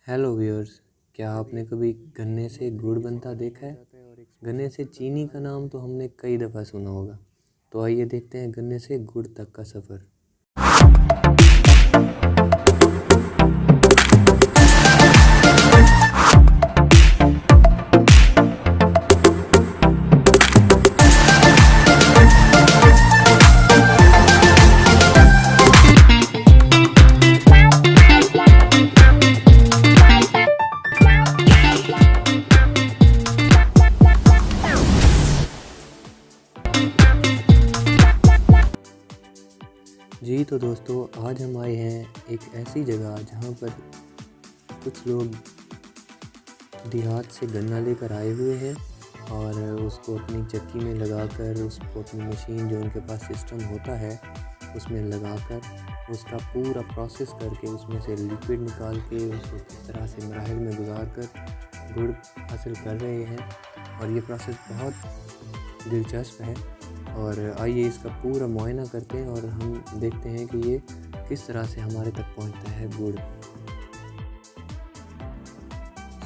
Hello viewers, क्या आपने कभी गन्ने से गुड़ बनता देखा है। गन्ने से चीनी का नाम तो हमने कई दफ़ा सुना होगा। तो आइए देखते हैं गन्ने से गुड़ तक का सफ़र। जी तो दोस्तों, आज हम आए हैं एक ऐसी जगह जहाँ पर कुछ लोग देहात से गन्ना लेकर आए हुए हैं और उसको अपनी चक्की में लगाकर उसको अपनी मशीन जो उनके पास सिस्टम होता है उसमें लगाकर उसका पूरा प्रोसेस करके उसमें से लिक्विड निकाल के उसको किस तरह से मराहल में गुजार कर गुड़ हासिल कर रहे हैं। और ये प्रोसेस बहुत दिलचस्प है और आइए इसका पूरा मुआयना करते हैं और हम देखते हैं कि ये किस तरह से हमारे तक पहुंचता है गुड़।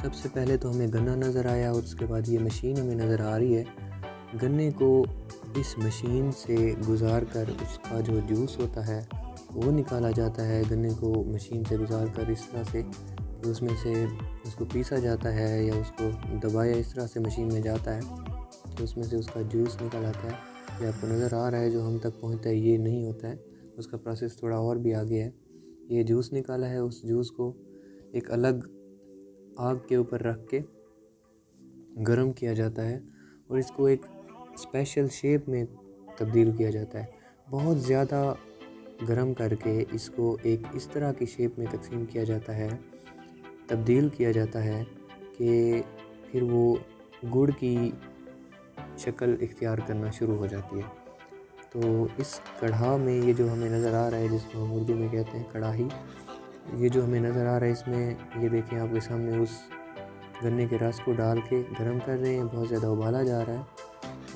सबसे पहले तो हमें गन्ना नज़र आया और उसके बाद ये मशीन हमें नज़र आ रही है। गन्ने को इस मशीन से गुजार कर उसका जो जूस होता है वो निकाला जाता है। गन्ने को मशीन से गुजार कर इस तरह से कि उसमें से उसको पीसा जाता है या उसको दबाया इस तरह से मशीन में जाता है तो उसमें से उसका जूस निकल आता है। ये आपको नज़र आ रहा है जो हम तक पहुंचता है ये नहीं होता है, उसका प्रोसेस थोड़ा और भी आगे है। ये जूस निकाला है, उस जूस को एक अलग आग के ऊपर रख के गर्म किया जाता है और इसको एक स्पेशल शेप में तब्दील किया जाता है। बहुत ज़्यादा गर्म करके इसको एक इस तरह की शेप में तकसीम किया जाता है, तब्दील किया जाता है कि फिर वो गुड़ की शक्ल इख्तियार करना शुरू हो जाती है। तो इस कढ़ा में ये जो हमें नज़र आ रहा है जिसको हम उर्दू में कहते हैं कढ़ाही, ये जो हमें नज़र आ रहा है इसमें ये देखें आपके सामने उस गन्ने के रस को डाल के गर्म कर रहे हैं। बहुत ज़्यादा उबाला जा रहा है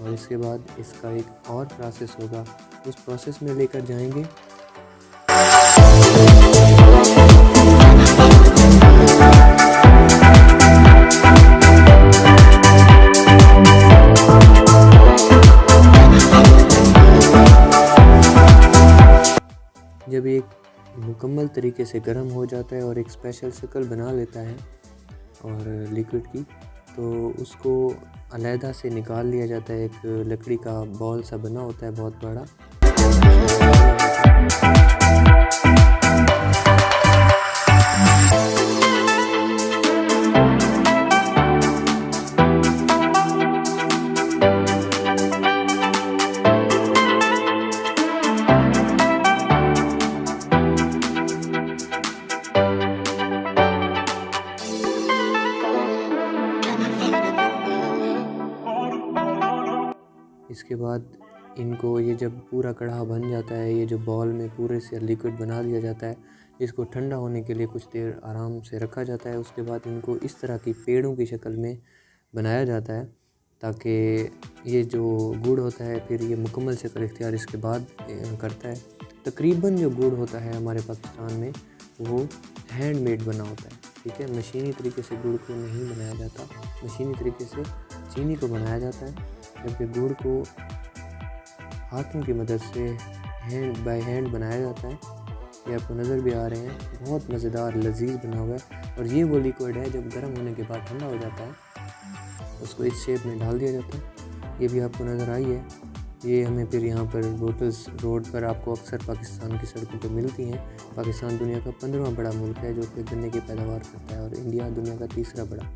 और इसके बाद इसका एक और प्रोसेस होगा, उस प्रोसेस में लेकर जाएंगे। जब एक मुकम्मल तरीके से गर्म हो जाता है और एक स्पेशल शक्ल बना लेता है और लिक्विड की, तो उसको अलहदा से निकाल लिया जाता है। एक लकड़ी का बॉल सा बना होता है बहुत बड़ा। इसके बाद इनको ये जब पूरा कढ़ा बन जाता है, ये जो बॉल में पूरे से लिक्विड बना दिया जाता है, इसको ठंडा होने के लिए कुछ देर आराम से रखा जाता है। उसके बाद इनको इस तरह की पेड़ों की शक्ल में बनाया जाता है ताकि ये जो गुड़ होता है फिर ये मुकम्मल शक्ल इख्तियार इसके बाद करता है। तकरीबन जो गुड़ होता है हमारे पाकिस्तान में वो हैंडमेड बना होता है, ठीक है। मशीनी तरीके से गुड़ को नहीं बनाया जाता, मशीनी तरीके से चीनी को बनाया जाता है, जबकि गुड़ को हाथों की मदद से हैंड बाय हैंड बनाया जाता है। ये आपको नज़र भी आ रहे हैं, बहुत मज़ेदार लजीज बना हुआ है। और ये वो लिक्विड है जब गर्म होने के बाद ठंडा हो जाता है उसको इस शेप में डाल दिया जाता है। ये भी आपको नज़र आई है। ये हमें फिर यहाँ पर बोटल्स रोड पर आपको अक्सर पाकिस्तान की सड़कों पर मिलती हैं। पाकिस्तान दुनिया का 15वां बड़ा मुल्क है जो कि गन्ने की पैदावार करता है और इंडिया दुनिया का तीसरा बड़ा।